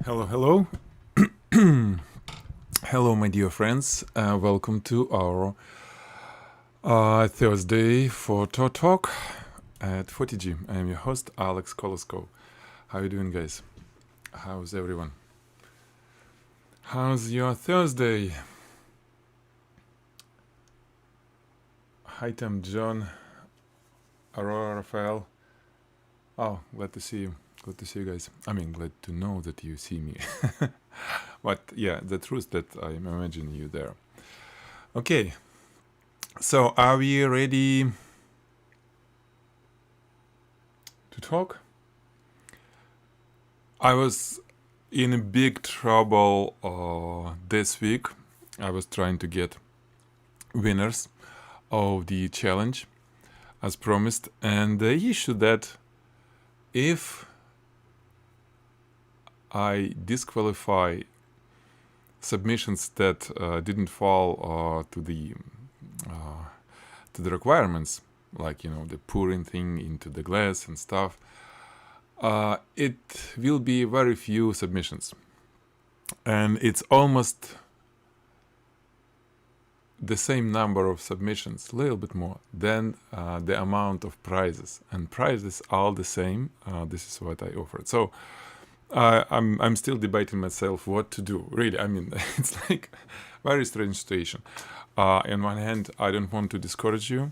Hello, hello. Hello, my dear friends. Welcome to our Thursday photo talk at Photigy. I am your host, Alex Koloskov. How you doing, guys? How's everyone? How's your Thursday? Hi, Tim, John, Aurora, Raphael. Oh, glad to see you. Glad to see you guys. I mean, glad to know that you see me. But yeah, the truth that I'm imagining you there. Okay, so are we ready to talk? I was in a big trouble this week. I was trying to get winners of the challenge as promised, and the issue that if I disqualify submissions that didn't fall to the requirements, like the pouring thing into the glass and stuff, it will be very few submissions, and it's almost the same number of submissions, a little bit more than the amount of prizes, and prizes are the same. This is what I offered. So I'm still debating myself what to do. Really, I mean, it's like very strange situation. On one hand, I don't want to discourage you.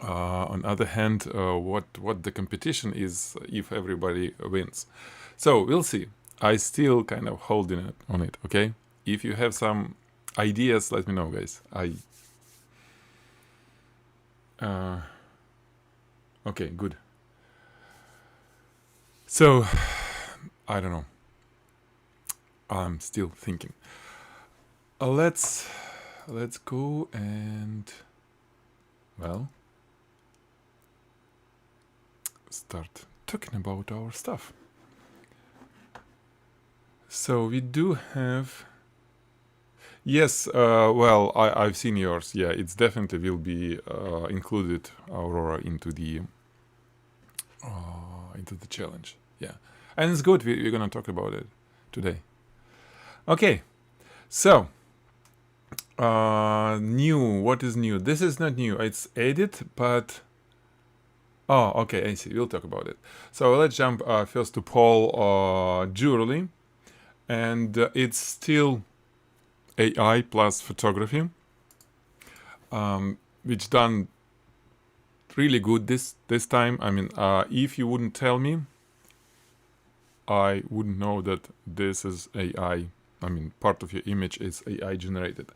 On the other hand, what the competition is if everybody wins. So we'll see. I still kind of holding it on it. Okay, if you have some ideas, let me know, guys. Okay, good. So I don't know. I'm still thinking. Let's go and start talking about our stuff. So we do have. Yes, I've seen yours. Yeah, it's definitely will be included, Aurora, into the challenge. Yeah, and it's good. We're gonna talk about it today. Okay, so new. What is new? This is not new. It's edit, but okay. I see. We'll talk about it. So let's jump first to Paul jewelry, and it's still AI plus photography, which done really good this time. I mean, if you wouldn't tell me, I wouldn't know that this is AI. I mean, part of your image is AI generated,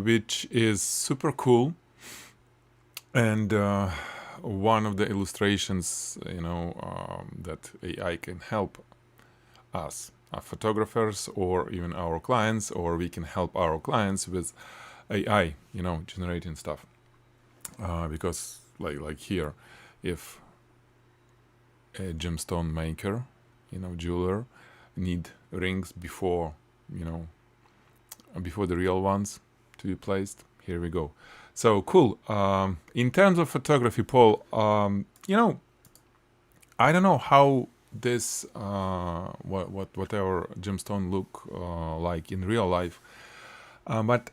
which is super cool. And one of the illustrations, that AI can help us, photographers, or even our clients, or we can help our clients with AI, generating stuff. Because like here, if a gemstone maker, jeweler, need rings before the real ones to be placed, here we go. So cool. In terms of photography, Paul, I don't know how this whatever gemstone look like in real life, but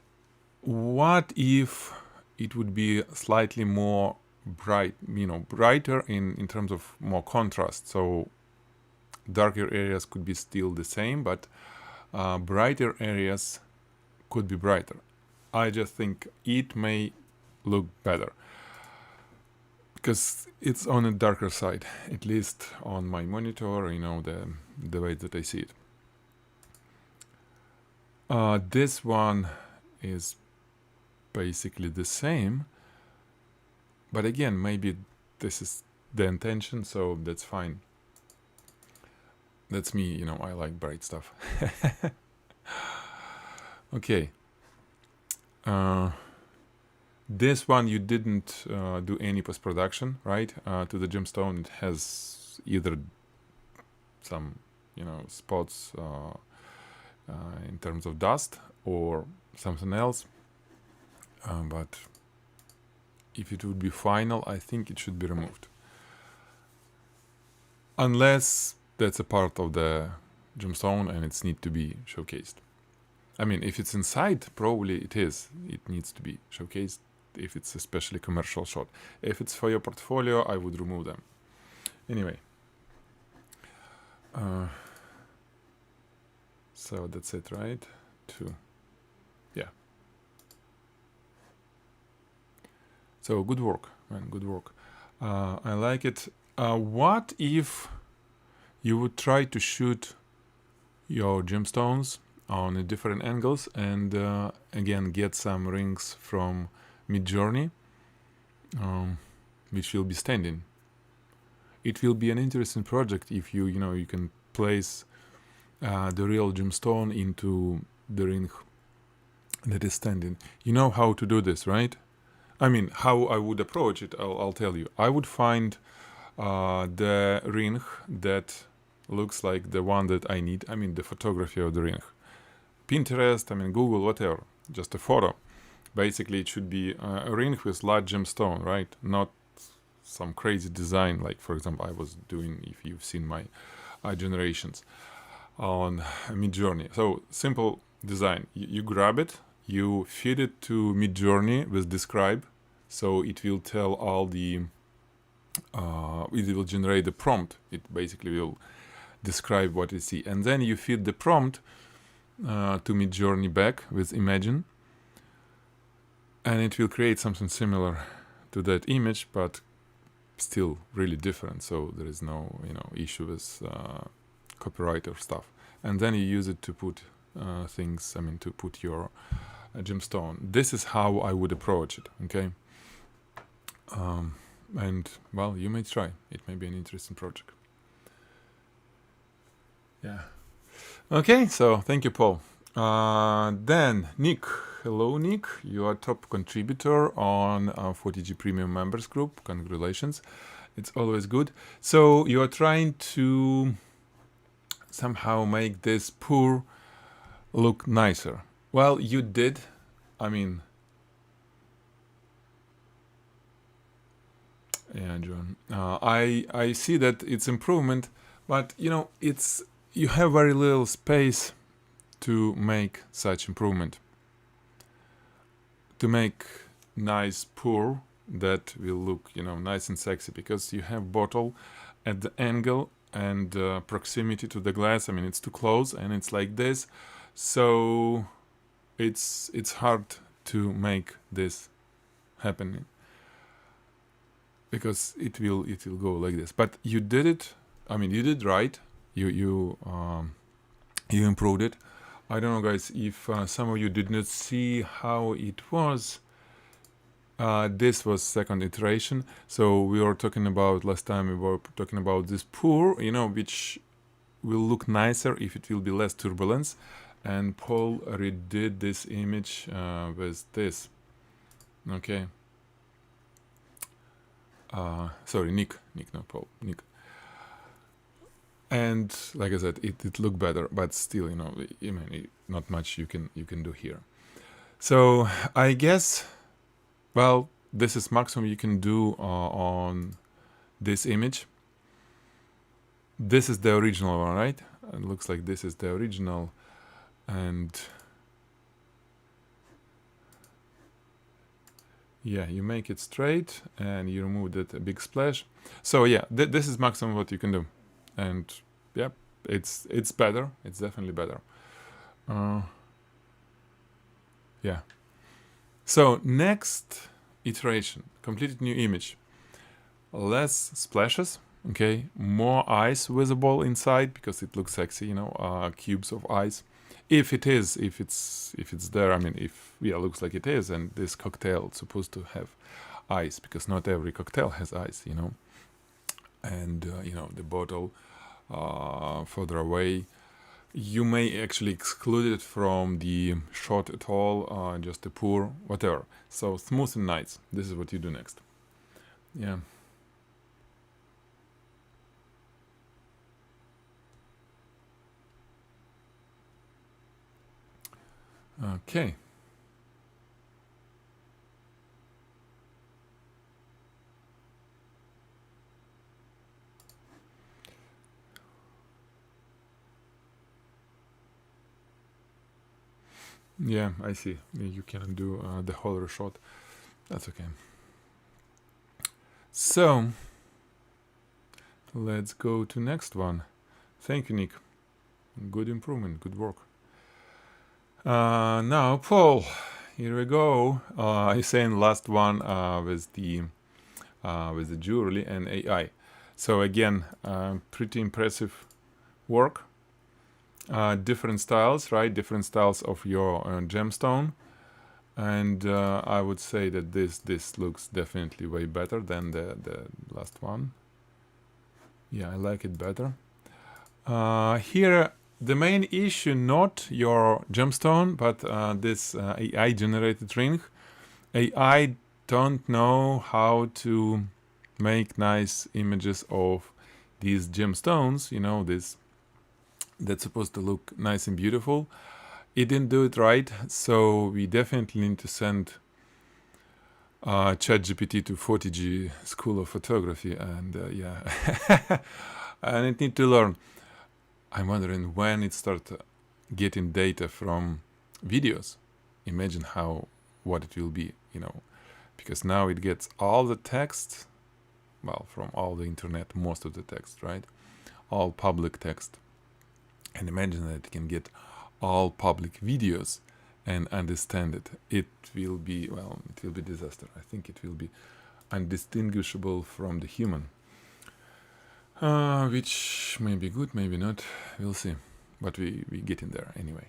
what if it would be slightly more brighter in terms of more contrast? So darker areas could be still the same, but brighter areas could be brighter. I just think it may look better because it's on a darker side, at least on my monitor, the way that I see it. This one is basically the same, but again, maybe this is the intention, so that's fine. That's me, I like bright stuff. Okay. This one you didn't do any post-production, right? To the gemstone, it has either some, spots in terms of dust or something else. But if it would be final, I think it should be removed. Unless that's a part of the gemstone and it's need to be showcased. I mean, if it's inside, probably it is. It needs to be showcased if it's especially commercial shot. If it's for your portfolio, I would remove them. Anyway. So that's it, right? Yeah. So good work, man, good work. I like it. What if you would try to shoot your gemstones on different angles and again get some rings from Midjourney, which will be standing. It will be an interesting project if you can place the real gemstone into the ring that is standing. You know how to do this, right? I mean, how I would approach it, I'll tell you. I would find the ring that looks like the one that I need. I mean, the photography of the ring. Pinterest, I mean, Google, whatever. Just a photo. Basically, it should be a ring with large gemstone, right? Not some crazy design, like, for example, I was doing, if you've seen my generations on Midjourney. So, simple design. You grab it, you feed it to Midjourney with describe, so it will tell all the it will generate the prompt. It basically will describe what you see, and then you feed the prompt to Midjourney back with Imagine, and it will create something similar to that image, but still really different. So there is no issue with copyright or stuff. And then you use it to put things. I mean, to put your gemstone. This is how I would approach it. Okay. And well, you may try. It may be an interesting project. Yeah. Okay. So thank you, Paul. Then Nick. Hello, Nick. You are top contributor on Photigy Premium Members Group. Congratulations. It's always good. So you are trying to somehow make this pour look nicer. Well, you did. I mean, yeah, John. I see that it's improvement, but you have very little space to make such improvement. To make nice pour that will look nice and sexy, because you have bottle at the angle and proximity to the glass. I mean, it's too close and it's like this, so it's hard to make this happen, because it will go like this. But you did it. I mean, you did right. You improved it. I don't know, guys, if some of you did not see how it was. This was second iteration. So we were talking about last time. We were talking about this pour, which will look nicer if it will be less turbulence. And Paul redid this image with this. Okay. Sorry, Nick, not Paul. Nick. And like I said, it looked better, but still, I mean, not much you can do here. So I guess, well, this is maximum you can do on this image. This is the original one, right? It looks like this is the original, and yeah, you make it straight and you remove that big splash. So yeah, this is maximum what you can do. And yeah, it's better. It's definitely better. Yeah. So next iteration, completed new image. Less splashes, okay? More eyes visible inside, because it looks sexy, cubes of eyes. If it's there, I mean, looks like it is, and this cocktail is supposed to have eyes, because not every cocktail has eyes, And the bottle further away, you may actually exclude it from the shot at all, just a pour, whatever. So smooth and nice. This is what you do next. Yeah. Okay. Yeah, I see. You can do the whole reshot. That's okay. So let's go to next one. Thank you, Nick. Good improvement. Good work. Now, Paul, here we go. I'm saying last one with the jewelry and AI. So again, pretty impressive work. Different styles, right? Different styles of your gemstone, and I would say that this looks definitely way better than the last one. Yeah, I like it better. Here, the main issue not your gemstone, but this AI generated ring. AI don't know how to make nice images of these gemstones. You know, this that's supposed to look nice and beautiful. It didn't do it right, so we definitely need to send ChatGPT to Photigy School of Photography, and yeah, and it need to learn. I'm wondering when it starts getting data from videos. Imagine what it will be, you know, because now it gets all the text, well, from all the internet, most of the text, right? All public text, and imagine that it can get all public videos and understand it. It will be disaster. I think it will be undistinguishable from the human, which may be good, maybe not. We'll see. But we get in there anyway.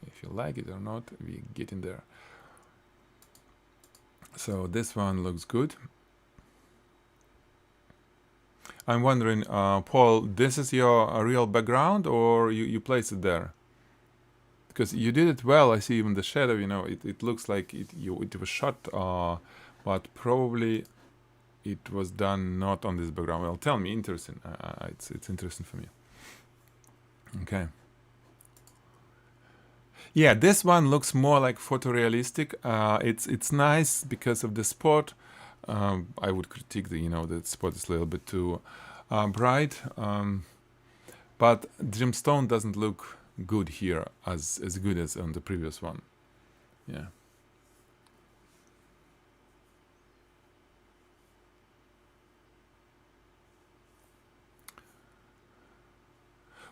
If you like it or not, we get in there. So this one looks good. I'm wondering, Paul, this is your real background, or you place it there? Because you did it well. I see even the shadow. You know, it looks like it was shot, but probably it was done not on this background. Well, tell me, interesting. It's interesting for me. Okay. Yeah, this one looks more like photorealistic. It's nice because of the spot. I would critique the spot is a little bit too bright, but gemstone doesn't look good here as good as on the previous one. Yeah.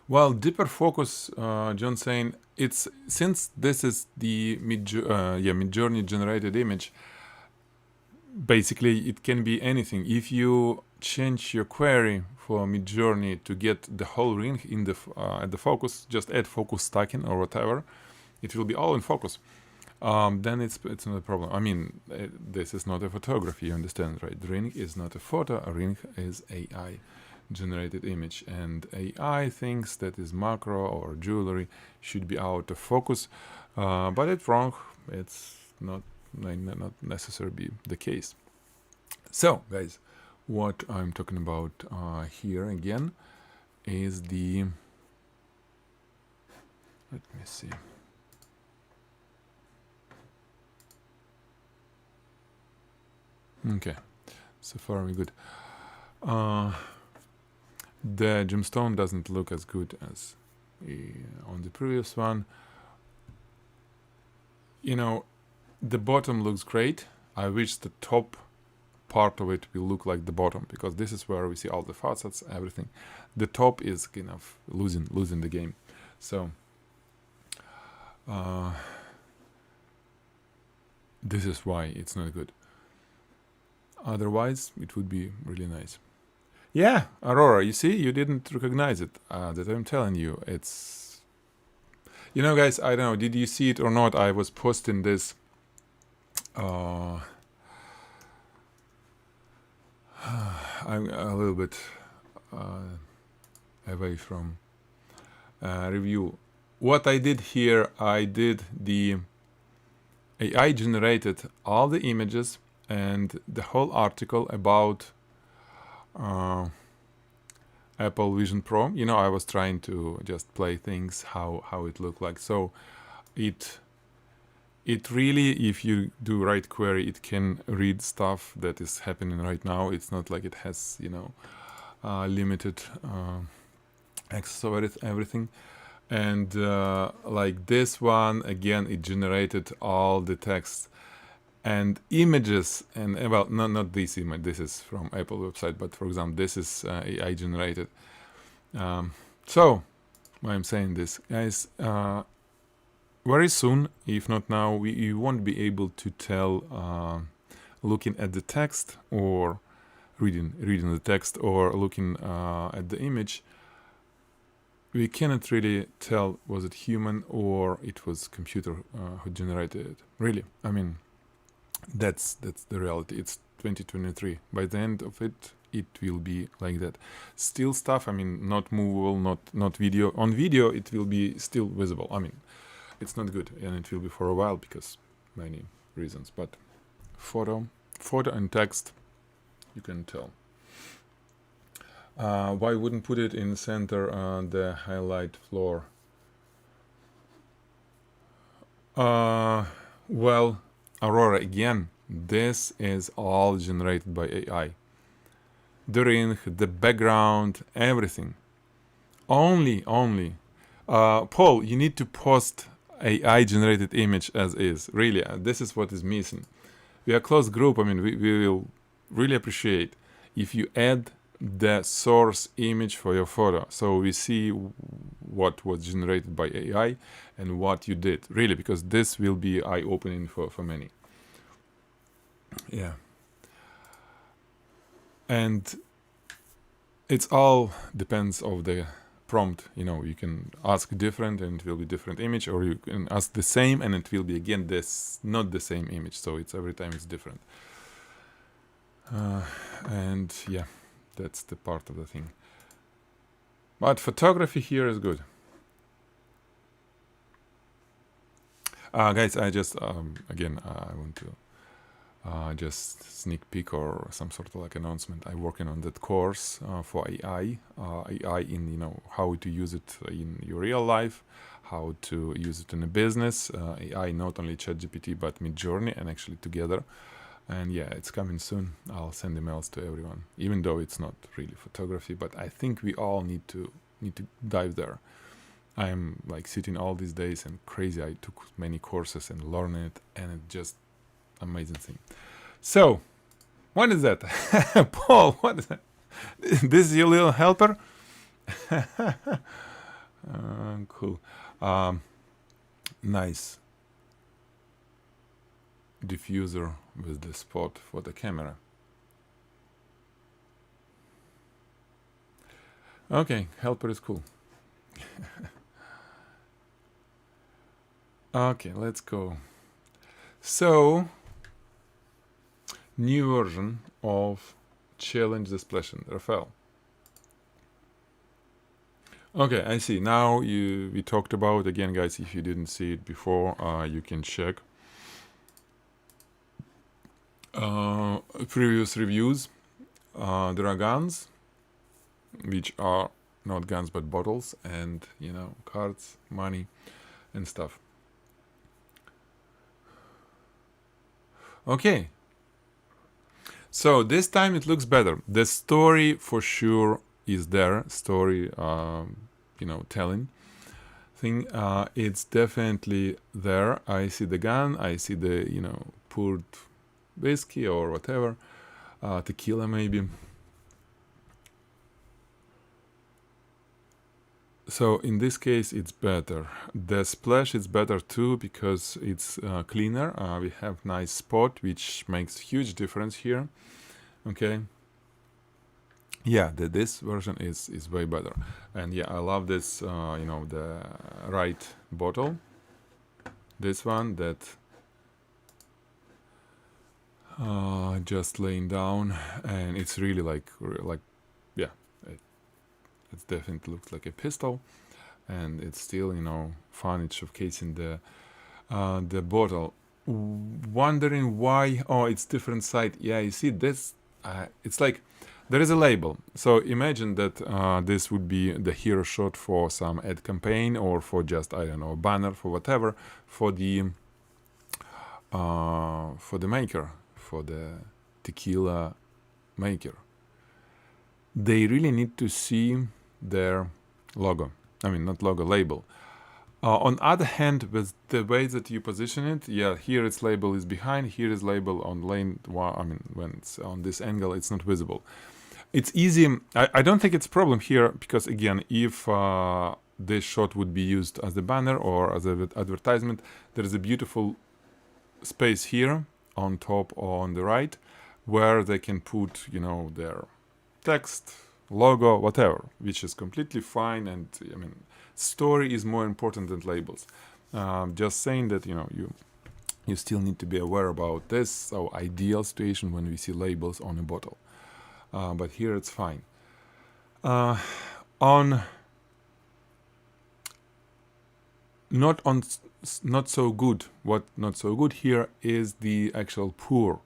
Well, deeper focus, John saying it's since this is the Midjourney generated image. Basically, it can be anything. If you change your query for Midjourney to get the whole ring in the at the focus, just add focus stacking or whatever, it will be all in focus. Then it's not a problem. I mean, this is not a photography. You understand, right? The ring is not a photo. A ring is AI generated image, and AI thinks that is macro or jewelry should be out of focus, but it's wrong. It's not necessarily be the case. So, guys, what I'm talking about here again is the. Let me see. Okay, so far we're good. The gemstone doesn't look as good as on the previous one. You know, the bottom looks great. I wish the top part of it will look like the bottom, because this is where we see all the facets, everything. The top is kind of losing the game. So this is why it's not good. Otherwise, it would be really nice. Yeah, Aurora, you see, you didn't recognize it. That I'm telling you, it's. You know, guys, I don't know, did you see it or not? I was posting this. I'm a little bit away from review. What I did here, I did the AI generated all the images and the whole article about Apple Vision Pro. You know, I was trying to just play things how it looked like. So it really, if you do right query, it can read stuff that is happening right now. It's not like it has limited access over everything. And like this one, again, it generated all the text and images. And well, not this image, this is from Apple website, but for example, this is AI generated. So why I'm saying this, guys, very soon, if not now, you won't be able to tell looking at the text or reading the text or looking at the image. We cannot really tell was it human or it was computer who generated it. Really, I mean, that's the reality. It's 2023. By the end of it will be like that. Still stuff, I mean, not movable, not video. On video, it will be still visible. I mean, it's not good, and it will be for a while because many reasons. But photo and text, you can tell. Why wouldn't put it in center on the highlight floor? Well, Aurora, again, this is all generated by AI. The ring, the background, everything. Only. Paul, you need to post AI generated image as is. Really, this is what is missing. We are a close group. I mean, we will really appreciate if you add the source image for your photo, so we see what was generated by AI and what you did, really, because this will be eye-opening for many. Yeah. And it's all depends of the prompt. You know, you can ask different and it will be different image, or you can ask the same and it will be again not the same image, so it's every time it's different. And yeah, that's the part of the thing. But photography here is good. Guys, I just again I want to just sneak peek or some sort of like announcement. I'm working on that course for AI in, you know, how to use it in your real life, how to use it in a business. AI, not only ChatGPT but Midjourney, and actually together. And yeah, it's coming soon. I'll send emails to everyone, even though it's not really photography, but I think we all need to dive there. I'm like sitting all these days and crazy. I took many courses and learned it, and it's just amazing thing. So, what is that? Paul, what is that? This is your little helper? Cool. Nice. Diffuser with the spot for the camera. Okay, helper is cool. Okay, let's go. So, new version of Challenge the Splash and Raphael. Okay, I see. Now we talked about, again, guys, if you didn't see it before, you can check previous reviews. There are guns, which are not guns but bottles, and, you know, cards, money, and stuff. Okay, so this time it looks better. The story for sure is there. Story, you know, telling thing. It's definitely there. I see the gun. I see the, you know, poured whiskey or whatever, tequila maybe. So in this case, it's better. The splash is better too because it's cleaner. We have nice spot, which makes huge difference here. Okay. Yeah, this version is way better. And yeah, I love this, you know, the right bottle. This one that just laying down, and it's really like yeah, it definitely looks like a pistol, and it's still, you know, fun. It's showcasing the bottle. Wondering why? Oh, it's different side. Yeah, you see this. It's like there is a label. So imagine that this would be the hero shot for some ad campaign, or for just, I don't know, a banner, for whatever, for the maker, for the tequila maker. They really need to see their logo. I mean, not logo, label. On other hand, with the way that you position it, yeah, here its label is behind, here is label on lane one. I mean, when it's on this angle, it's not visible. It's easy. I don't think it's a problem here because, again, if this shot would be used as a banner or as an advertisement, there is a beautiful space here on top or on the right where they can put, you know, their text, logo, whatever, which is completely fine. And I mean, story is more important than labels. Just saying that, you know, you still need to be aware about this. So ideal situation when we see labels on a bottle. But here it's fine. On not so good. What not so good here is the actual pour.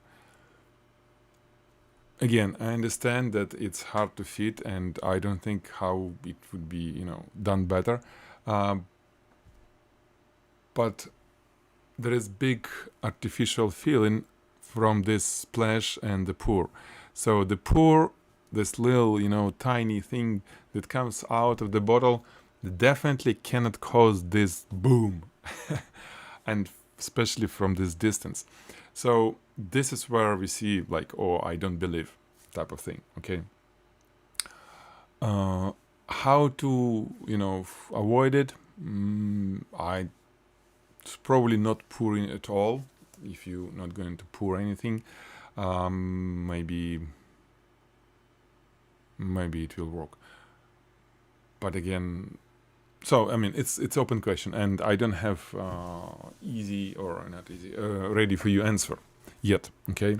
Again, I understand that it's hard to fit, and I don't think how it would be, you know, done better. But there is big artificial feeling from this splash and the pour. So the pour, this little, you know, tiny thing that comes out of the bottle, definitely cannot cause this boom, and especially from this distance. So this is where we see like, oh, I don't believe type of thing. Okay. How to, you know, avoid it? It's probably not pouring at all. If you're not going to pour anything, maybe it will work. But again, so I mean, it's open question, and I don't have easy or not easy ready for you answer yet. Okay.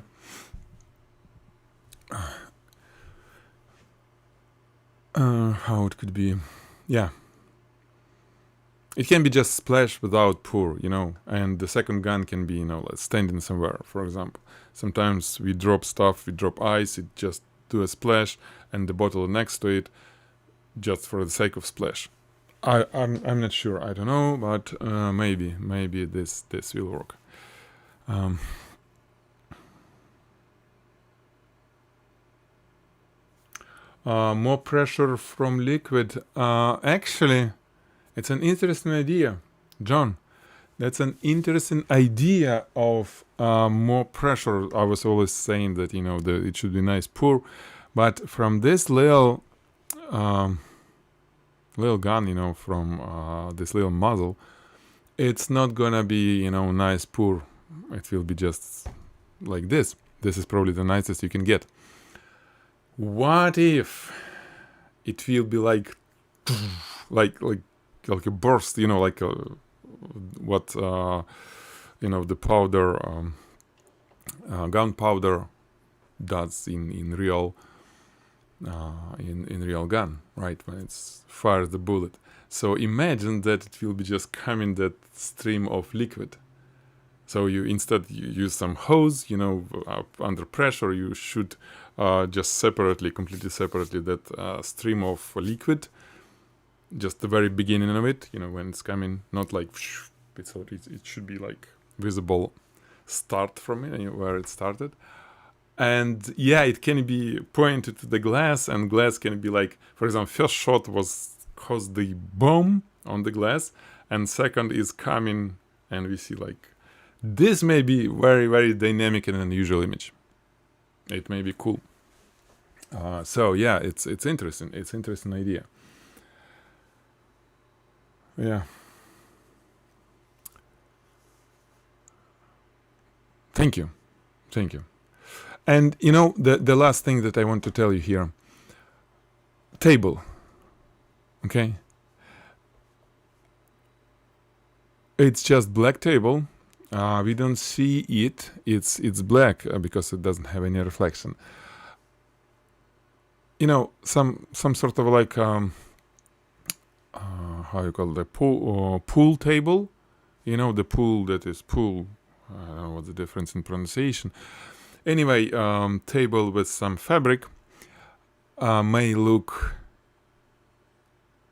How it could be? Yeah. It can be just splash without pour, you know, and the second gun can be, you know, like standing somewhere, for example. Sometimes we drop stuff, we drop ice, it just do a splash, and the bottle next to it, just for the sake of splash. I'm not sure, I don't know, but maybe this will work. More pressure from liquid. Actually, it's an interesting idea, John. That's an interesting idea of more pressure. I was always saying that, you know, it should be nice pour, but from this little gun, you know, from this little muzzle, it's not gonna be, you know, nice pour. It will be just like this. This is probably the nicest you can get. What if it will be like a burst, you know, like what you know, the powder, gunpowder does in real real gun, right? When it's fires the bullet. So imagine that it will be just coming that stream of liquid. So you use some hose, you know, under pressure. You shoot just completely separately that stream of liquid. Just the very beginning of it, you know, when it's coming, not like it should be like visible start from it, where it started. And yeah, it can be pointed to the glass, and glass can be like, for example, first shot caused the boom on the glass, and second is coming, and we see like this may be very, very dynamic and unusual image. It may be cool. So yeah, it's interesting. It's an interesting idea. Yeah. Thank you. And you know, the last thing that I want to tell you here. Table. Okay. It's just black table. We don't see it. It's black because it doesn't have any reflection. You know, some sort of like how you call it, pool table. You know, the pool that is pool. I don't know what's the difference in pronunciation. Anyway, table with some fabric may look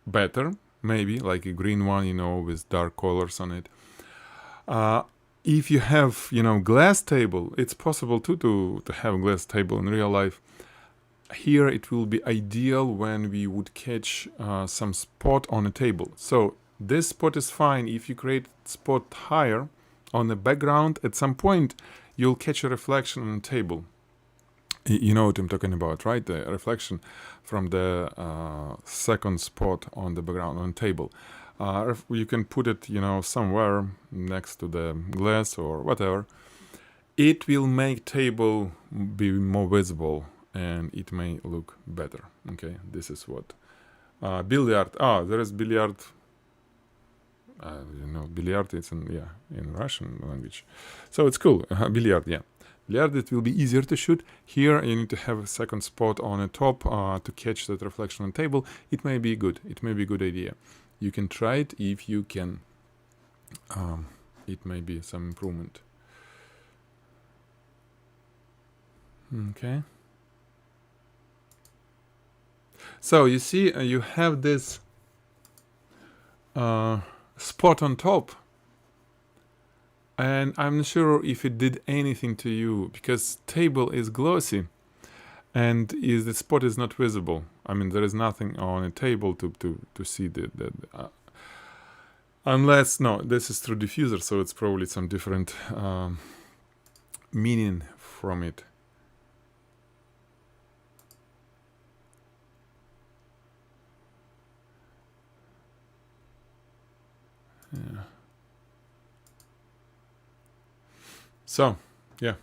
better, maybe like a green one, you know, with dark colors on it. If you have, you know, glass table, it's possible too to have glass table in real life. Here it will be ideal when we would catch some spot on a table. So This spot is fine. If you create spot higher on the background, at some point you'll catch a reflection on the table. You know what I'm talking about, right? The reflection from the second spot on the background on the table. You can put it, somewhere next to the glass or whatever. It will make table be more visible and it may look better. Okay, this is what billiard. There is billiard. Billiard. It's in Russian language, so it's cool. Billiard, yeah. Billiard, it will be easier to shoot. Here you need to have a second spot on the top to catch that reflection on the table. It may be good. It may be a good idea. You can try it if you can. It may be some improvement. Okay. So you see, you have this spot on top, and I'm not sure if it did anything to you because table is glossy, and the spot is not visible. I mean, there is nothing on a table to see the unless this is through diffuser, so it's probably some different meaning from it. Yeah. So, yeah.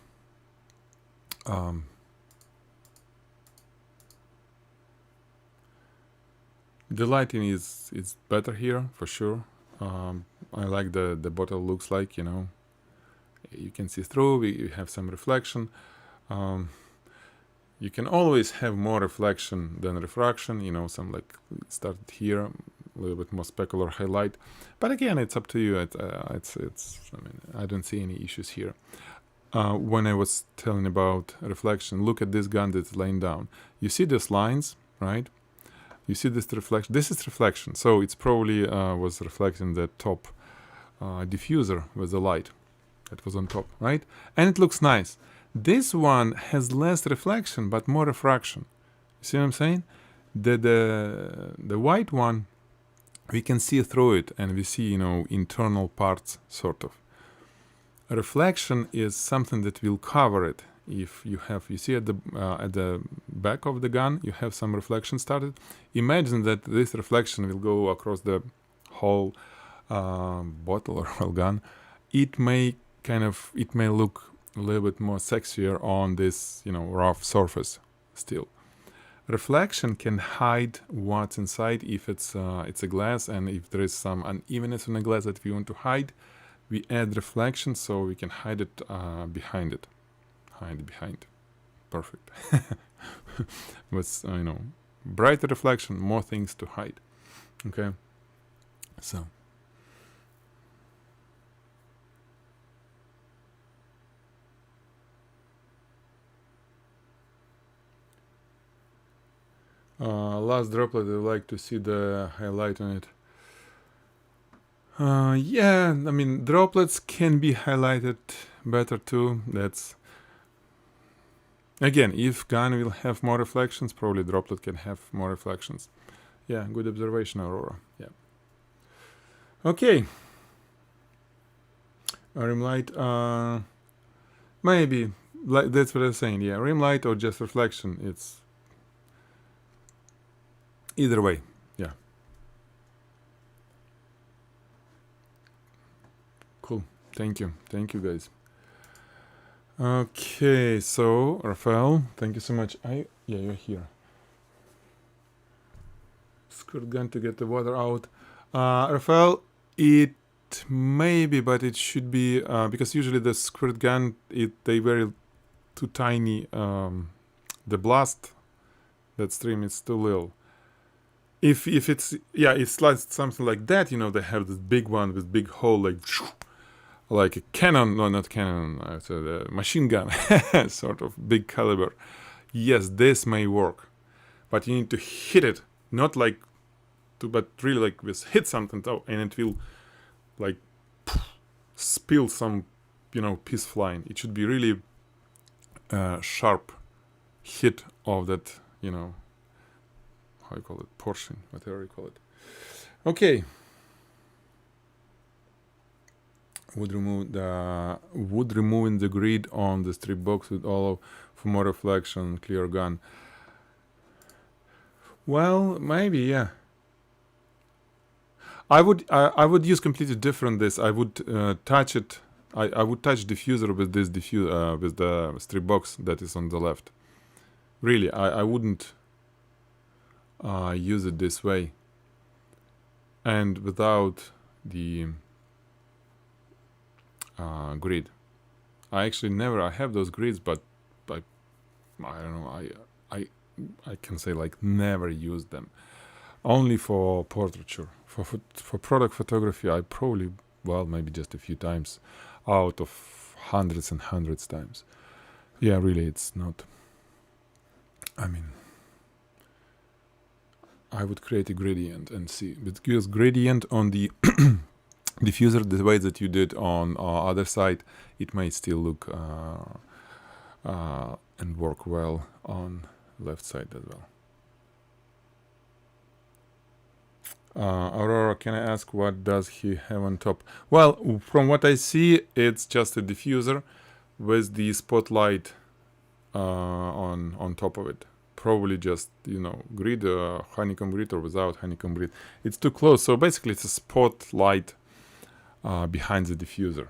The lighting is better here for sure. I like the bottle looks like, you can see through. You have some reflection. You can always have more reflection than refraction. Some like started here, a little bit more specular highlight. But again, it's up to you. I don't see any issues here. When I was telling about reflection, look at this gun that's laying down. You see these lines, right? You see this reflection. This is reflection, so it's probably was reflecting the top diffuser with the light that was on top, right? And it looks nice. This one has less reflection but more refraction. You see what I'm saying? The white one, we can see through it, and we see internal parts sort of. Reflection is something that will cover it. If you see at the back of the gun, you have some reflection started. Imagine that this reflection will go across the whole bottle or whole gun. It may look a little bit more sexier on this rough surface still. Reflection can hide what's inside if it's a glass, and if there is some unevenness in the glass that we want to hide, we add reflection so we can hide it behind it. Hide behind. Perfect. With brighter reflection, more things to hide. Okay. So. Last droplet, I like to see the highlight on it. Yeah, I mean, droplets can be highlighted better too. That's, again, if gun will have more reflections, probably droplet can have more reflections. Yeah, good observation, Aurora. Yeah. Okay. Rim light, maybe, that's what I was saying, yeah, rim light or just reflection, it's either way, yeah. Cool, thank you guys. Okay, so Rafael, thank you so much. You're here. Squirt gun to get the water out. Rafael, it may be, but it should be because usually the squirt gun, they very too tiny. The blast, that stream is too little. If it's it's like something like that, they have this big one with big hole, like a cannon. No, not cannon. It's a machine gun, sort of big caliber. Yes, this may work, but you need to hit it, not but really like with hit something, and it will like spill some, piece flying. It should be really sharp hit of that, how you call it, portion, whatever you call it. Okay. would removing the grid on the strip box with all for more reflection, clear gun. Well, maybe, yeah. I would use completely different this. I would touch it. I would touch diffuser with this with the strip box that is on the left. Really, I wouldn't use it this way. And without the grid. I actually I have those grids, but I don't know. I can say like never use them. Only for portraiture. For product photography, I probably, well, maybe just a few times out of hundreds and hundreds times. Yeah, really, it's not. I mean, I would create a gradient and see. Because gradient on the diffuser, the way that you did on other side, it may still look and work well on left side as well. Aurora, can I ask what does he have on top? Well, from what I see, it's just a diffuser with the spotlight on top of it. Probably just, grid, honeycomb grid or without honeycomb grid. It's too close, so basically it's a spotlight behind the diffuser.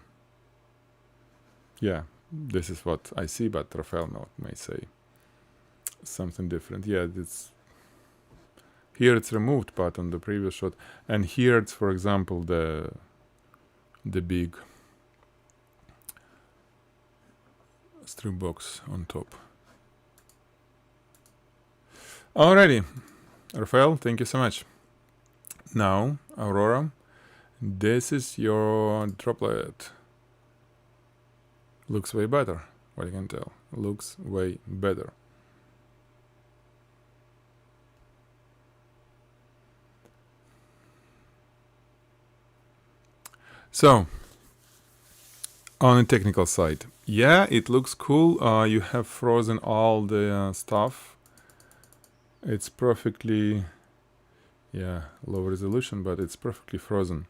Yeah, this is what I see, but Rafael may say something different. Yeah, here it's removed, but on the previous shot, and here it's, for example, the big strip box on top. Alrighty, Rafael, thank you so much. Now, Aurora, this is your droplet. Looks way better. What you can tell, looks way better. So, on the technical side, yeah, it looks cool. You have frozen all the stuff. It's perfectly, low resolution, but it's perfectly frozen.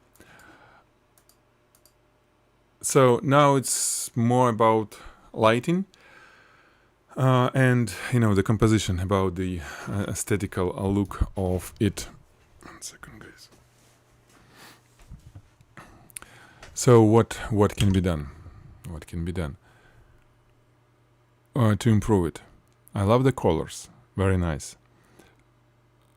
So now it's more about lighting and, the composition, about the aesthetical look of it. 1 second, guys. So what can be done? What can be done to improve it? I love the colors, very nice.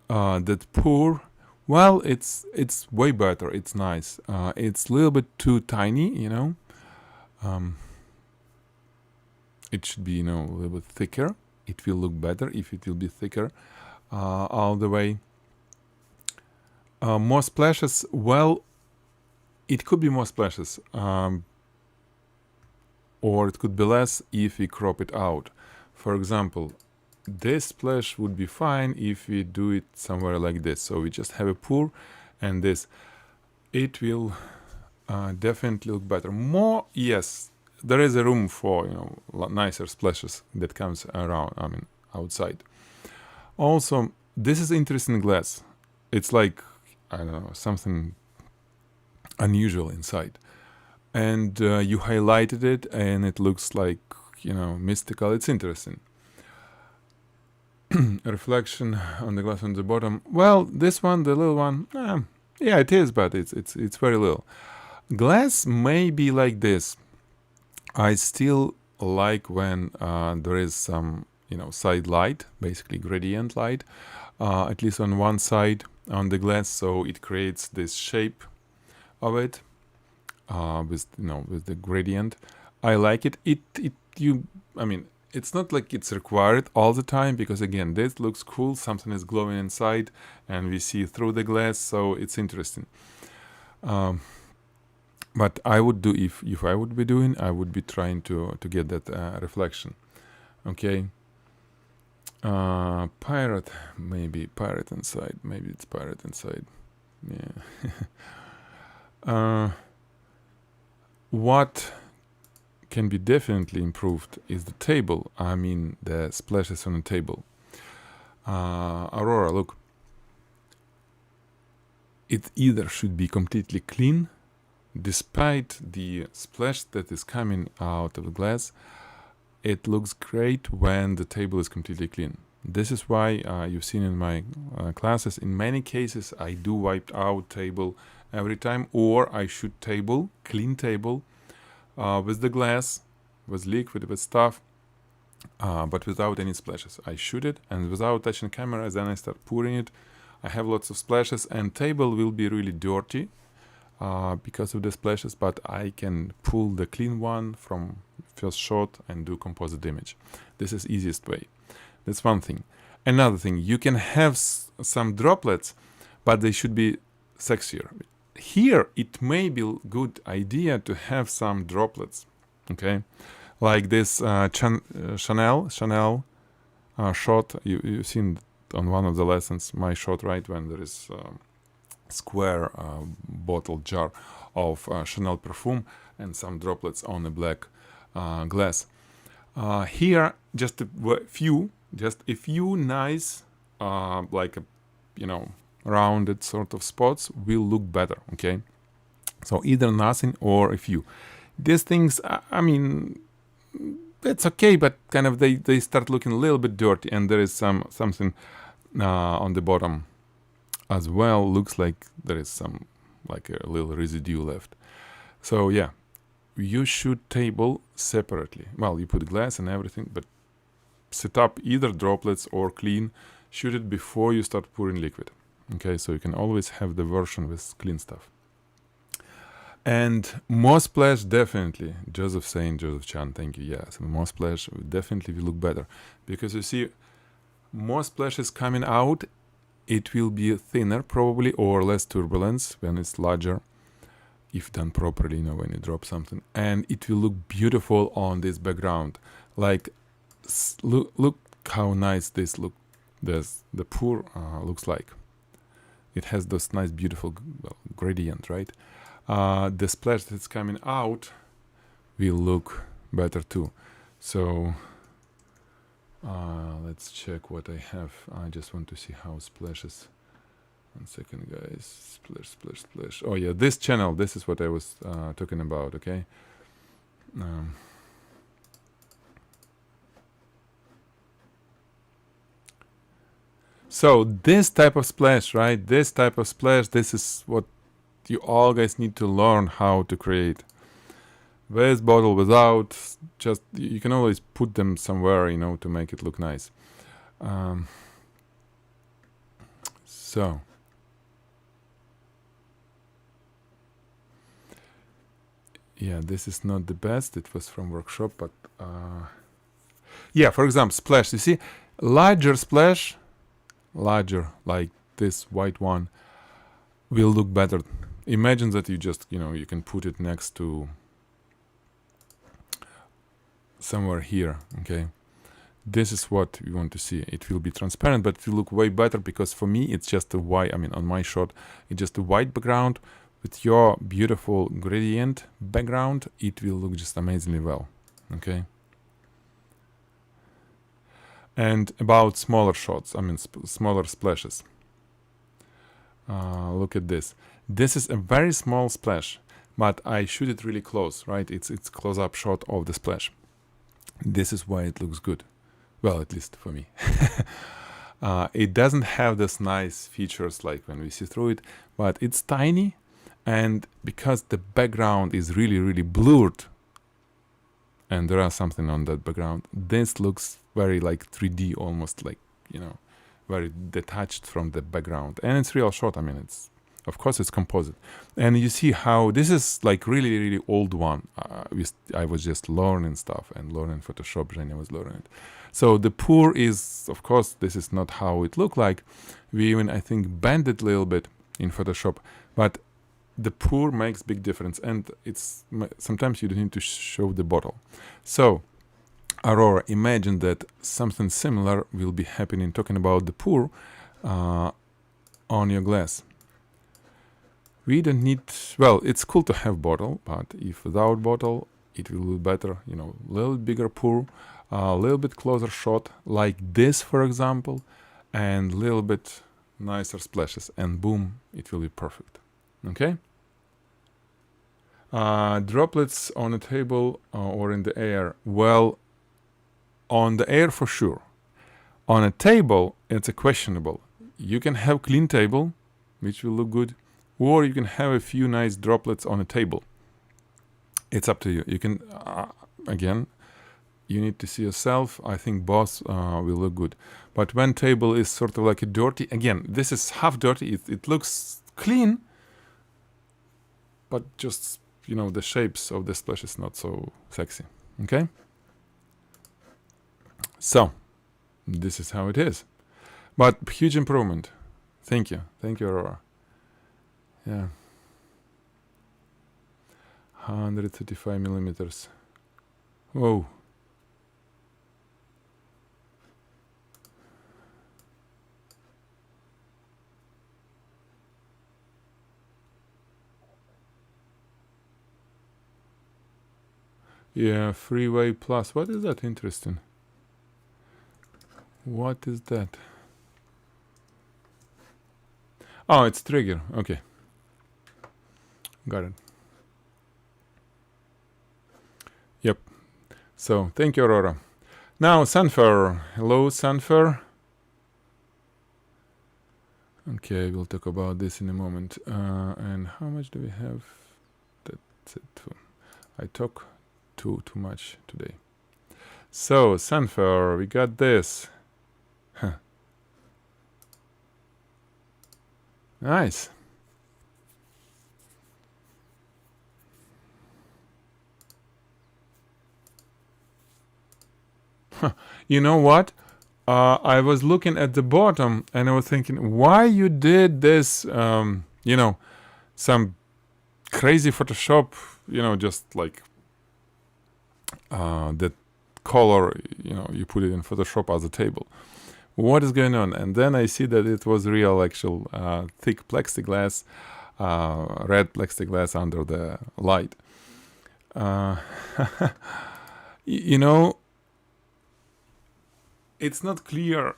That pour, well, it's way better. It's nice. It's a little bit too tiny, it should be, a little bit thicker. It will look better if it will be thicker all the way. More splashes, well, it could be more splashes, or it could be less if we crop it out. For example, this splash would be fine if we do it somewhere like this. So we just have a pour and this. It will definitely look better. More, yes, there is a room for, nicer splashes that comes around, outside. Also, this is interesting glass. It's like, I don't know, something unusual inside. And you highlighted it and it looks like, mystical. It's interesting. Reflection on the glass on the bottom. Well, this one, the little one, yeah, it is, but it's very little. Glass may be like this. I still like when there is some, side light, basically gradient light, at least on one side on the glass, so it creates this shape of it with the gradient. I like it. It's not like it's required all the time, because again, this looks cool. Something is glowing inside, and we see through the glass, so it's interesting. But I would do, if I would be doing, I would be trying to get that reflection. Okay. Pirate, maybe pirate inside. Maybe it's pirate inside. Yeah. What can be definitely improved is the table. The splashes on the table. Aurora, look. It either should be completely clean, despite the splash that is coming out of the glass, it looks great when the table is completely clean. This is why you've seen in my classes, in many cases I do wipe out table every time, or I shoot table, clean table, with the glass, with liquid, with stuff, but without any splashes. I shoot it, and without touching camera, then I start pouring it. I have lots of splashes, and table will be really dirty because of the splashes, but I can pull the clean one from first shot and do composite image. This is easiest way. That's one thing. Another thing, you can have some droplets, but they should be sexier. Here, it may be a good idea to have some droplets, okay? Like this Chanel shot, you've seen on one of the lessons, my shot, right, when there is square bottle jar of Chanel perfume and some droplets on a black glass. Here, just a few nice, like rounded sort of spots will look better. Okay, so either nothing or a few. These things, I mean, it's okay, but kind of they start looking a little bit dirty, and there is something on the bottom as well. Looks like there is some like a little residue left. So yeah, you shoot table separately. Well, you put glass and everything, but set up either droplets or clean. Shoot it before you start pouring liquid. Okay, so you can always have the version with clean stuff. And more splash, definitely. Joseph Chan, thank you. Yes, more splash definitely will look better, because you see, more splashes coming out, it will be thinner probably, or less turbulence when it's larger, if done properly, when you drop something, and it will look beautiful on this background. Like, look how nice this look. The pour looks like. It has this nice, beautiful gradient, right? The splash that's coming out will look better too. So let's check what I have. I just want to see how splashes. 1 second, guys. Splash. Oh yeah, this channel. This is what I was talking about. Okay. So this type of splash, right? This type of splash. This is what you all guys need to learn how to create. With bottle, without, just you can always put them somewhere, to make it look nice. So yeah, this is not the best. It was from workshop, but yeah, for example, splash. You see, larger splash, like this white one, will look better. Imagine that you just, you can put it next to somewhere here, okay? This is what we want to see. It will be transparent, but it will look way better, because for me, it's just a white, on my shot, it's just a white background with your beautiful gradient background. It will look just amazingly well, okay? And about smaller shots, smaller splashes. Look at this. This is a very small splash, but I shoot it really close, right? It's close-up shot of the splash. This is why it looks good. Well, at least for me. It doesn't have this nice features like when we see through it, but it's tiny, and because the background is really, really blurred, and there are something on that background, this looks very like 3D, almost like, very detached from the background. And it's real shot. It's, of course, it's composite. And you see how this is like really, really old one. I was just learning stuff and learning Photoshop. Zhenya was learning it. So the pour is, of course, this is not how it looked like. We even, I think, bend it a little bit in Photoshop, but the pour makes big difference. And it's sometimes you don't need to show the bottle. So Aurora, imagine that something similar will be happening, talking about the pour on your glass. We don't need, well, it's cool to have bottle, but if without bottle, it will look better, a little bigger pour, a little bit closer shot, like this, for example, and a little bit nicer splashes, and boom, it will be perfect, okay? Droplets on a table or in the air. Well, on the air for sure. On a table, it's a questionable. You can have clean table, which will look good, or you can have a few nice droplets on a table. It's up to you. You can, again, you need to see yourself. I think both will look good. But when table is sort of like a dirty, again, this is half dirty. It looks clean, but just, you know, the shapes of the splash is not so sexy. Okay? So, this is how it is. But huge improvement. Thank you. Thank you, Aurora. Yeah. 135 millimeters. Whoa. Yeah, freeway plus. What is that? Interesting. What is that? Oh, it's trigger. Okay. Got it. Yep. So, thank you, Aurora. Now, Sanfer. Hello, Sanfer. Okay, we'll talk about this in a moment. And how much do we have? That's it. I talk too much today. So, Sanfer, we got this. Huh. Nice. You know what? I was looking at the bottom and I was thinking, why you did this, you know, some crazy Photoshop, you know, just like that color, you know, you put it in Photoshop as a table. What is going on? And then I see that it was real, actual thick plexiglass, red plexiglass under the light. You know, it's not clear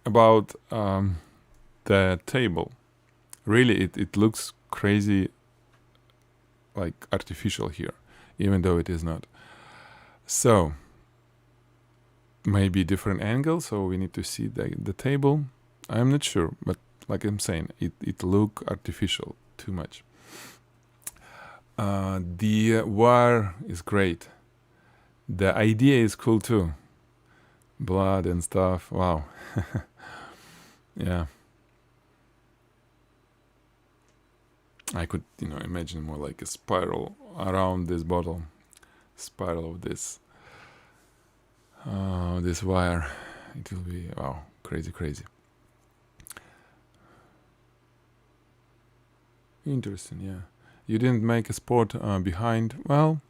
about the table. Really, it looks crazy, like artificial here, even though it is not. So, maybe different angle, so we need to see the table. I'm not sure, but like I'm saying, it look artificial too much. The wire is great. The idea is cool too. Blood and stuff. Wow. Yeah. I could, you know, imagine more like a spiral around this bottle. Spiral of this wire. It will be, wow, crazy. Interesting, yeah. You didn't make a spot behind. Well,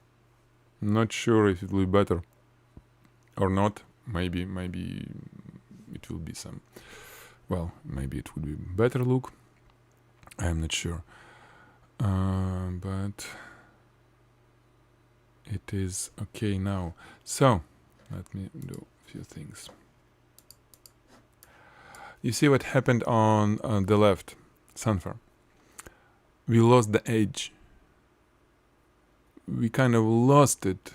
not sure if it will be better or not. Maybe it will be some, well, maybe it would be better look. I'm not sure. But it is okay now. So, let me do a few things. You see what happened on the left, Sanfar? We lost the edge. We kind of lost it.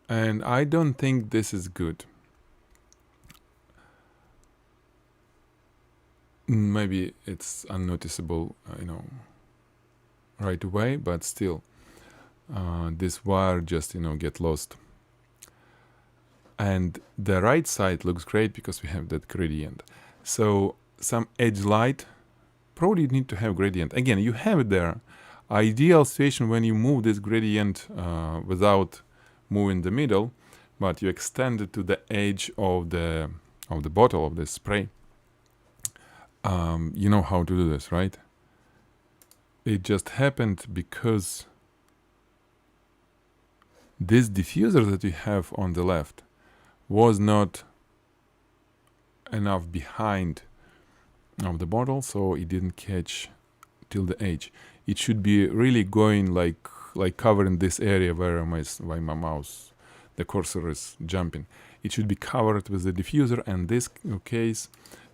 And I don't think this is good. Maybe it's unnoticeable, you know, right away, but still, this wire just, you know, get lost. And the right side looks great because we have that gradient. So some edge light, probably need to have gradient. Again, you have it there. Ideal situation when you move this gradient without moving the middle, but you extend it to the edge of the bottle of the spray. You know how to do this, right? It just happened because this diffuser that we have on the left was not enough behind of the bottle, so it didn't catch till the edge. It should be really going like covering this area where my mouse, the cursor is jumping. It should be covered with the diffuser, and this case,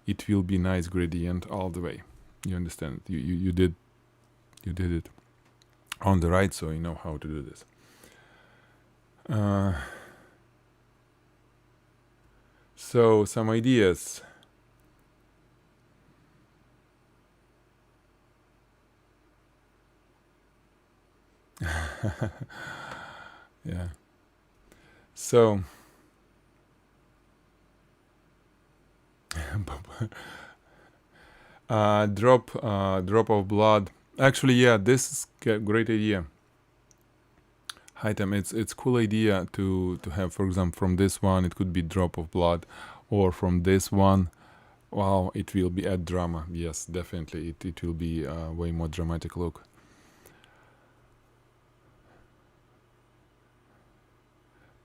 it will be nice gradient all the way. You understand? You did it. on the right, so you know how to do this. So some ideas. Yeah. So drop of blood. Actually, yeah, this is a great idea. Item. It's cool idea to have, for example, from this one it could be drop of blood, or from this one, wow, it will be add drama. Yes, definitely, it will be a way more dramatic look.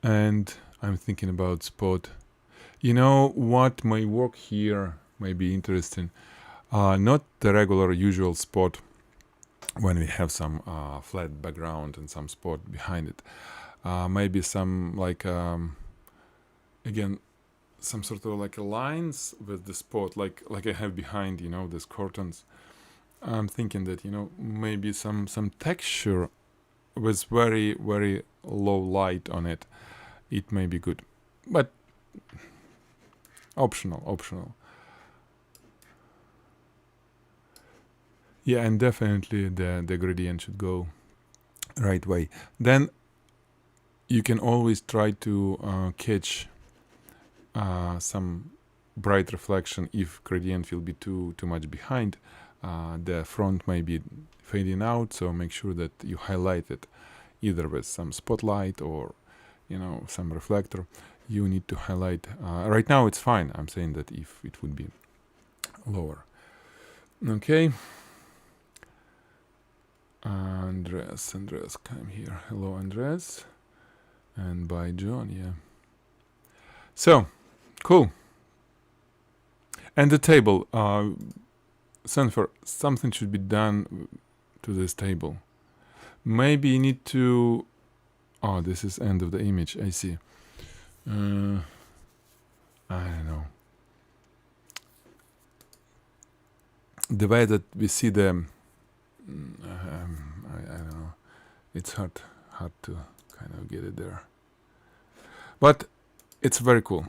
And I'm thinking about spot. You know what may work here may be interesting. Not the regular usual spot when we have some flat background and some spot behind it. Maybe some like again some sort of like lines with the spot, like I have behind, you know, these curtains. I'm thinking that, you know, maybe some texture with very very low light on it. It may be good, but optional. Yeah, and definitely the gradient should go right way. Then you can always try to catch some bright reflection if gradient will be too much behind. The front may be fading out, so make sure that you highlight it either with some spotlight or, you know, some reflector. You need to highlight. Right now it's fine. I'm saying that if it would be lower. Okay. Andres come here. Hello, Andres. And by John, yeah. So, cool. And the table. Sanford, something should be done to this table. Maybe you need to... Oh, this is end of the image. I see. I don't know. The way that we see the... I don't know. It's hard to kind of get it there. But it's very cool.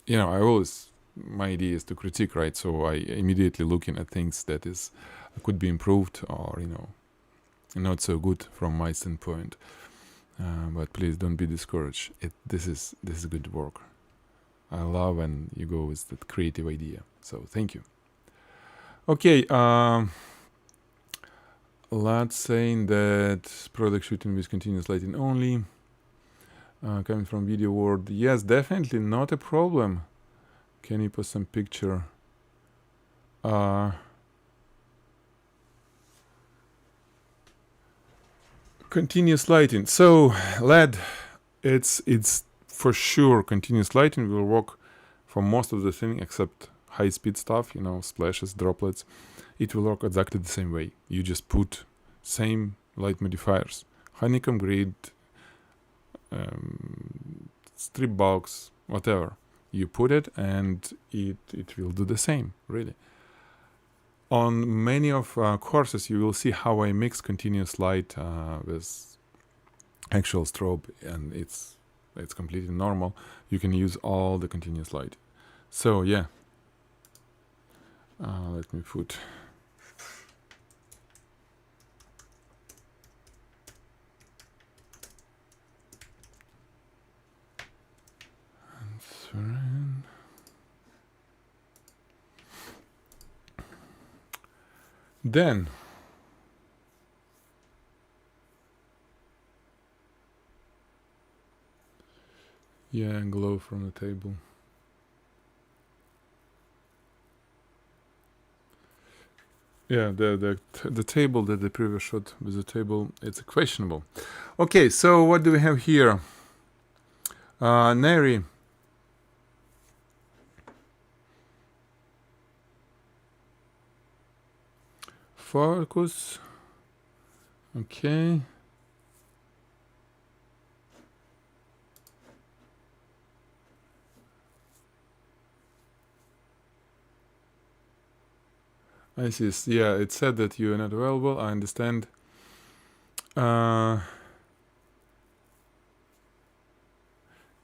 You know, I always... My idea is to critique, right? So I immediately looking at things that is could be improved or, you know, not so good from my standpoint. But please don't be discouraged. This is good work. I love when you go with that creative idea. So thank you. Okay. Let's say that product shooting with continuous lighting only. Coming from video world. Yes, definitely not a problem. Can you post some picture? Continuous lighting. So LED, it's for sure continuous lighting will work for most of the thing except high speed stuff, you know, splashes, droplets. It will work exactly the same way. You just put same light modifiers, honeycomb grid, strip box, whatever. You put it and it will do the same, really. On many of courses, you will see how I mix continuous light with actual strobe, and it's completely normal. You can use all the continuous light. So yeah, let me put. Then yeah, glow from the table. Yeah, the table that the previous shot with the table, it's questionable. Okay, so what do we have here? Neri. Focus. Okay. I see. Yeah, it said that you are not available. I understand.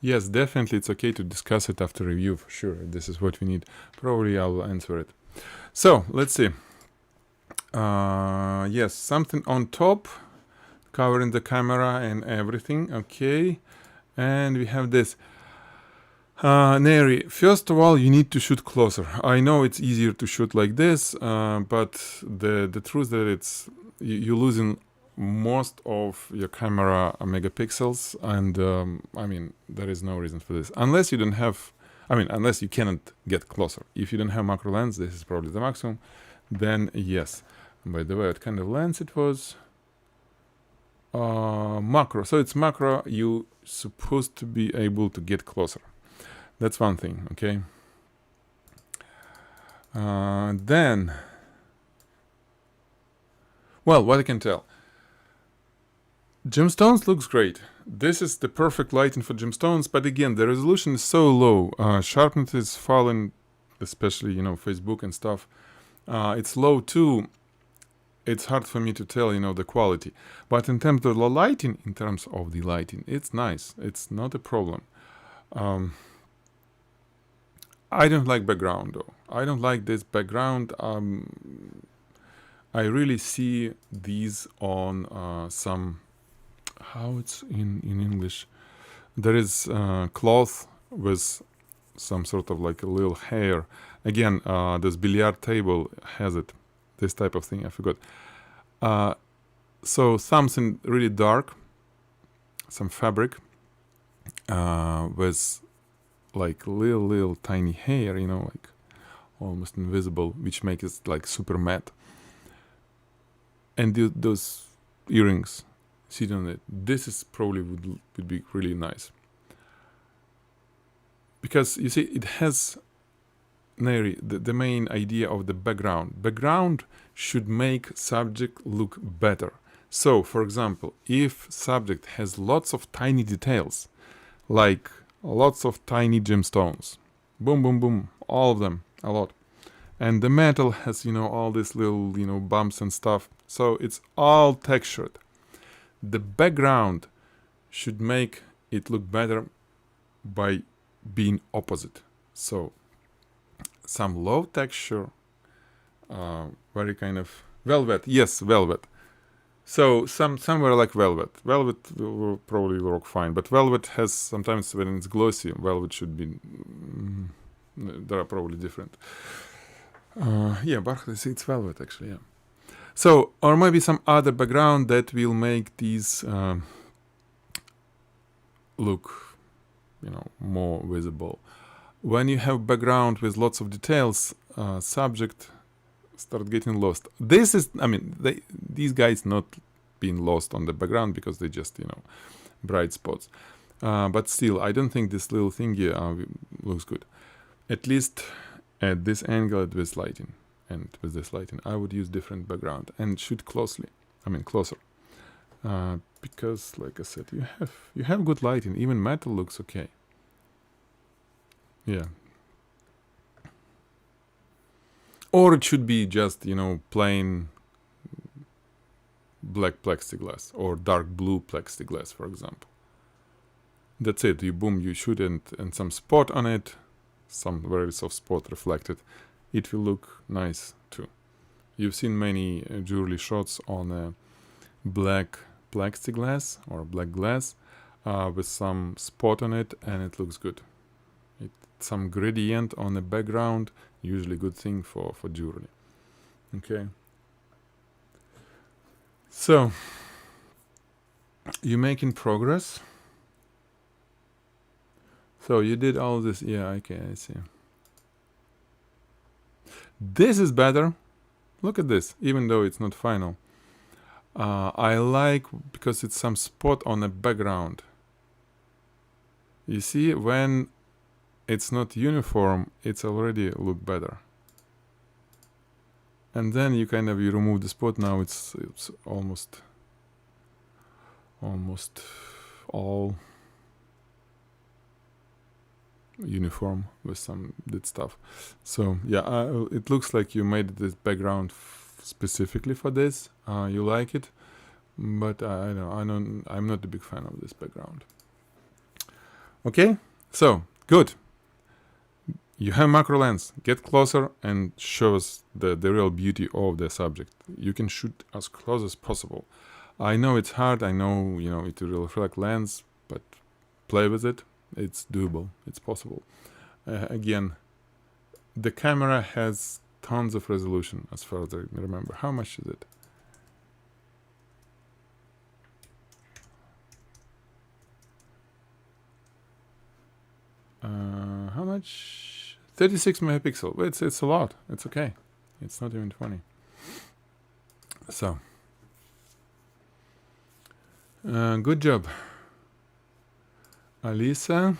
Yes, definitely it's okay to discuss it after review, for sure. This is what we need. Probably I will answer it. So, let's see. Yes, something on top, covering the camera and everything. Okay. And we have this. Neri, first of all, you need to shoot closer. I know it's easier to shoot like this, but the truth that it's you're losing most of your camera megapixels, and I mean there is no reason for this unless you don't have. I mean, unless you cannot get closer. If you don't have macro lens, this is probably the maximum. Then yes. By the way, what kind of lens it was? Macro. So it's macro. You supposed to be able to get closer. That's one thing, okay? Then, well, what I can tell. Gemstones looks great. This is the perfect lighting for gemstones, but again, the resolution is so low. Sharpness is falling, especially, Facebook and stuff. It's low too. It's hard for me to tell, the quality. But in terms of the lighting, it's nice. It's not a problem. I don't like background though. I don't like this background. I really see these on some, how it's in English. There is cloth with some sort of like a little hair. Again, this billiard table has it. This type of thing, I forgot. So something really dark, some fabric with like little tiny hair, like almost invisible, which makes it like super matte. And those earrings sit on it. This is probably would be really nice. Because you see, it has the main idea of the background. Background should make subject look better. So, for example, if subject has lots of tiny details, like lots of tiny gemstones, boom, boom, boom, all of them, a lot. And the metal has, all these little, bumps and stuff. So it's all textured. The background should make it look better by being opposite. So some low texture, very kind of velvet. Yes, velvet. So somewhere like velvet. Velvet will probably work fine, but velvet has sometimes when it's glossy, velvet should be. They are probably different. Yeah, Barclay, it's velvet actually. Yeah. So or maybe some other background that will make these look, more visible. When you have background with lots of details, subject start getting lost. This is, these guys not being lost on the background because they just, bright spots. But still, I don't think this little thing here looks good. At least at this angle with this lighting and with this lighting, I would use different background and shoot closer. Because, like I said, you have good lighting. Even metal looks okay. Yeah. Or it should be just, plain black plexiglass or dark blue plexiglass, for example. That's it. You shoot and some spot on it, some very soft spot reflected. It will look nice too. You've seen many jewelry shots on a black plexiglass or black glass with some spot on it, and it looks good. Some gradient on the background, usually good thing for jewelry. Okay. So you're making progress. So you did all this. Yeah, okay, I see. This is better. Look at this, even though it's not final. I like because it's some spot on the background. You see, when it's not uniform, it's already look better. And then you remove the spot. Now it's almost all uniform with some did stuff. So yeah, it looks like you made this background specifically for this. You like it. but I'm not a big fan of this background. Okay, so good. You have macro lens. Get closer and show us the real beauty of the subject. You can shoot as close as possible. I know it's hard. I know it will reflect lens, but play with it. It's doable. It's possible. Again, the camera has tons of resolution as far as I remember. How much is it? How much? 36 megapixel. It's a lot. It's okay. It's not even 20. So, good job, Alisa.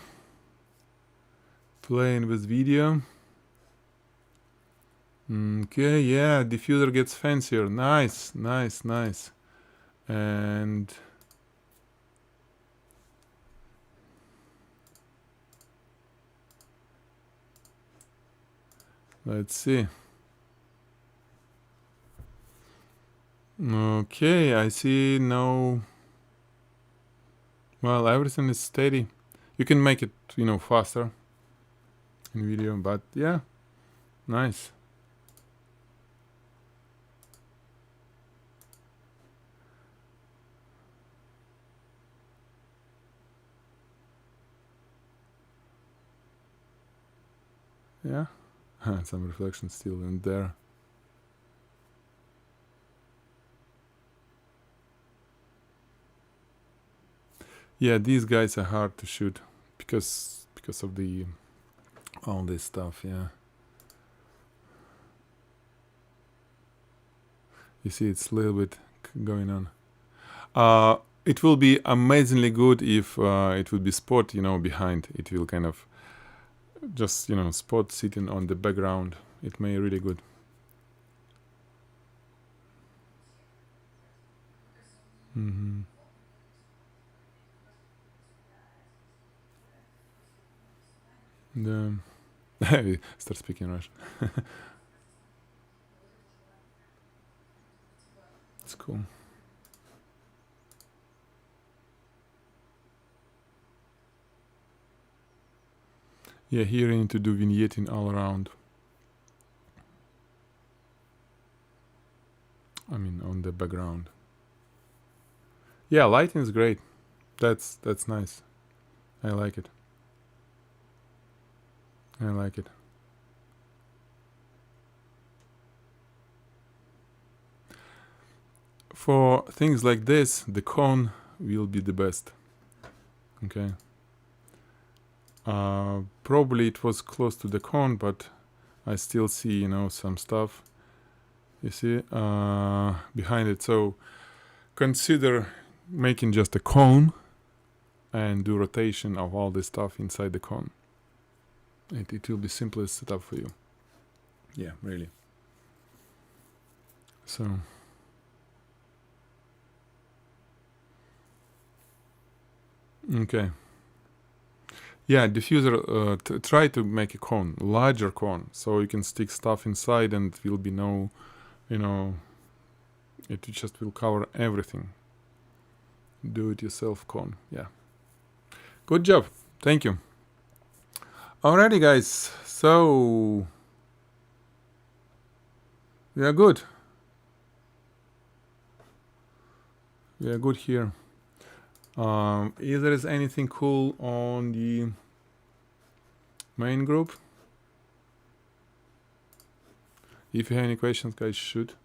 Playing with video. Okay, yeah, diffuser gets fancier. Nice, nice, nice. And let's see. Okay, I see no. Well, everything is steady. You can make it, faster in video, but yeah, nice. Yeah, some reflection still in there. Yeah, these guys are hard to shoot because of the all this stuff. Yeah, you see, it's a little bit going on. It will be amazingly good if it would be spot, behind. It will kind of just spot sitting on the background. It may really good. Start speaking Russian. It's cool. Yeah, here you need to do vignetting all around. I mean, on the background. Yeah, lighting is great. That's nice. I like it. I like it. For things like this, the cone will be the best. Okay. Probably it was close to the cone, but I still see, some stuff. You see, behind it. So consider making just a cone and do rotation of all this stuff inside the cone. It will be simplest setup for you. Yeah, really. So. Okay. Yeah, diffuser, try to make a cone, larger cone, so you can stick stuff inside and it will be no, it just will cover everything. Do it yourself cone, yeah. Good job, thank you. Alrighty guys, so we are good. We are good here. If there is anything cool on the main group, if you have any questions, guys, shoot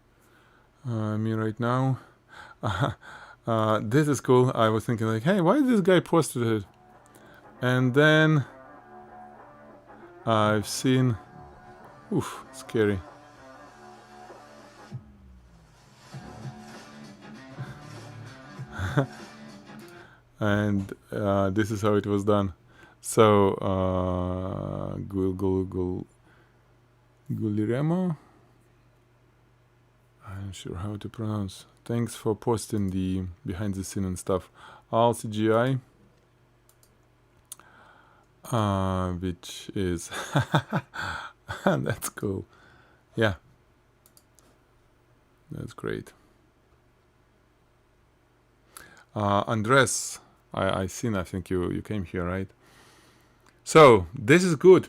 me right now. This is cool. I was thinking like, hey, why this guy posted it? And then I've seen, oof, scary. And this is how it was done. So Guillermo, I'm not sure how to pronounce. Thanks for posting the behind the scene and stuff. All CGI, which is that's cool. Yeah, that's great. Andres, I think you came here, right? So this is good.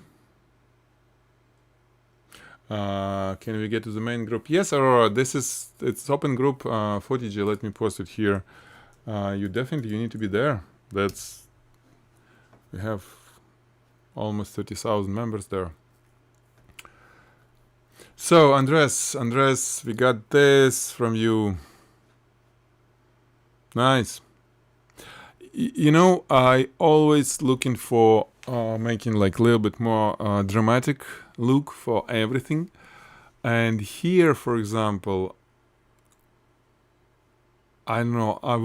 Can we get to the main group? Yes, Aurora. It's open group. Photigy. Let me post it here. You need to be there. We have almost 30,000 members there. So Andres, we got this from you. Nice. I always looking for making like a little bit more dramatic look for everything. And here, for example, I don't know, I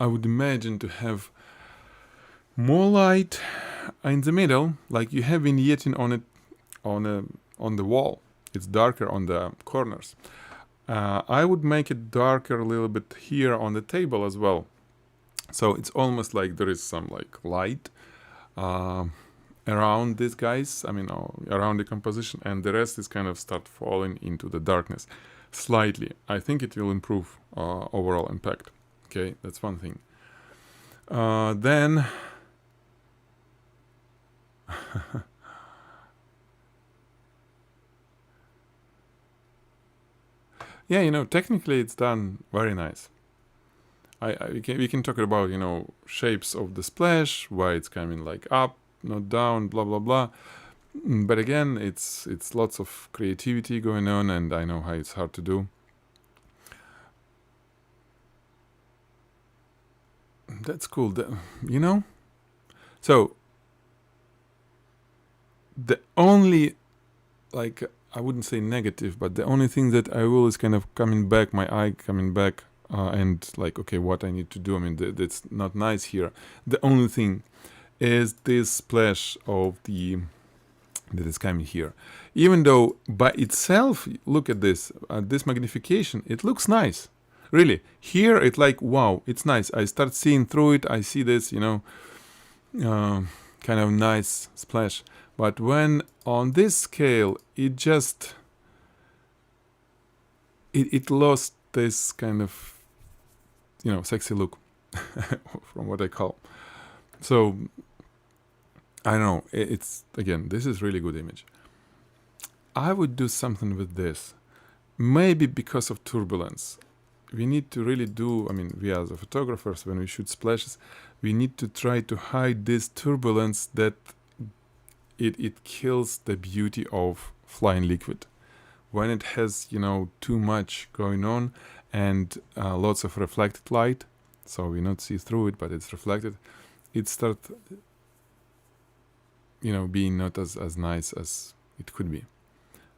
would imagine to have more light in the middle, like you have vignetting on the wall. It's darker on the corners. I would make it darker a little bit here on the table as well. So it's almost like there is some like light around these guys, around the composition, and the rest is kind of start falling into the darkness slightly. I think it will improve overall impact. Okay, that's one thing. Then yeah, technically it's done very nice. We can talk about shapes of the splash, why it's coming like up, not down, blah blah blah. But again, it's lots of creativity going on, and I know how it's hard to do. That's cool. So the only, like, I wouldn't say negative, but the only thing that I will is kind of my eye coming back, and like, okay, what I need to do. That's not nice here. The only thing is this splash that is coming here. Even though by itself, look at this magnification, it looks nice. Really, here it's like, wow, it's nice. I start seeing through it. I see this, kind of nice splash. But when on this scale, it just it lost this kind of sexy look from what I call. So I don't know. It's again, this is really good image. I would do something with this, maybe because of turbulence. We need to really do, we as photographers, when we shoot splashes, we need to try to hide this turbulence that it kills the beauty of flying liquid. When it has, too much going on and lots of reflected light, so we not see through it, but it's reflected, it starts, being not as nice as it could be.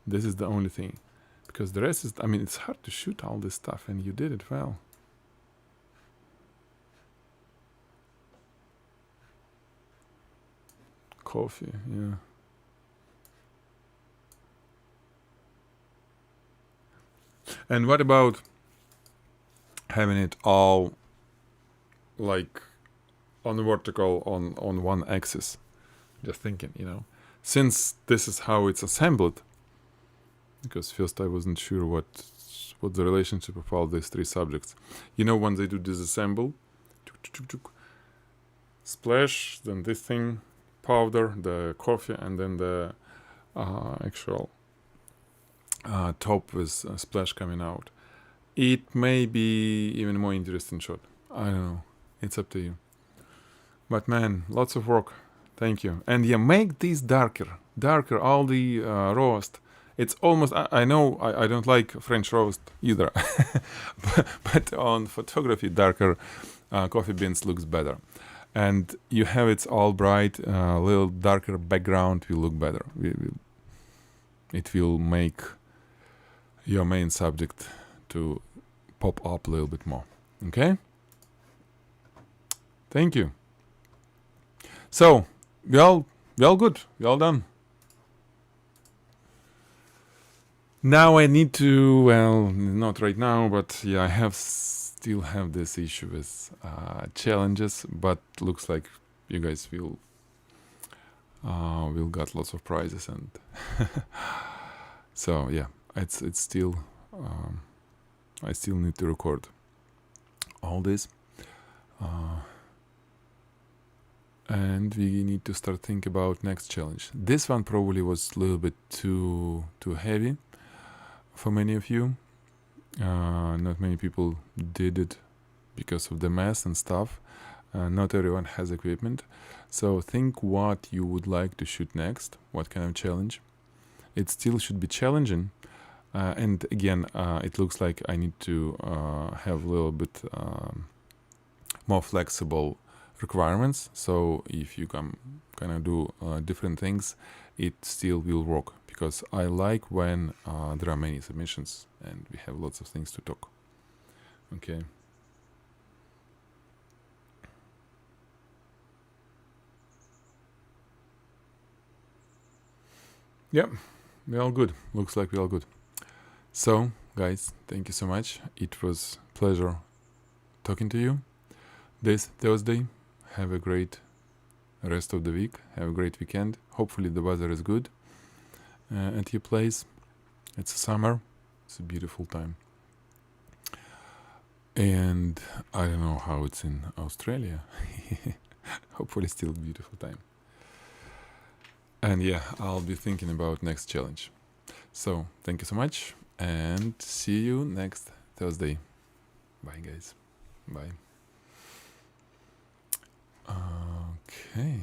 This is the only thing. Because the rest is, it's hard to shoot all this stuff, and you did it well. Coffee, yeah. And what about having it all like on the vertical on one axis? Just thinking, since this is how it's assembled. Because first I wasn't sure what the relationship of all these three subjects. When they do disassemble, splash, then this thing, powder, the coffee, and then the actual top with a splash coming out. It may be even more interesting shot. I don't know. It's up to you. But man, lots of work. Thank you. And yeah, make these darker, all the roast. It's almost, I know I don't like French roast either, but on photography, darker coffee beans looks better. And you have it's all bright, a little darker background will look better. It will make your main subject to pop up a little bit more. Okay? Thank you. So, we all good. We all done. Now I need to, well, not right now, but yeah, I still have this issue with challenges, but looks like you guys will got lots of prizes, and so yeah, it's still I still need to record all this. And we need to start thinking about next challenge. This one probably was a little bit too heavy for many of you. Not many people did it because of the mess and stuff. Not everyone has equipment. So think what you would like to shoot next, what kind of challenge. It still should be challenging. And again, it looks like I need to have a little bit more flexible requirements. So if you can kind of do different things, it still will work. Because I like when there are many submissions and we have lots of things to talk. Okay. Yep, we're all good. Looks like we're all good. So, guys, thank you so much. It was a pleasure talking to you this Thursday. Have a great rest of the week. Have a great weekend. Hopefully the weather is good at your place. It's summer. It's a beautiful time. And I don't know how it's in Australia. Hopefully still a beautiful time. And yeah, I'll be thinking about next challenge. So thank you so much and see you next Thursday. Bye guys. Bye. Okay.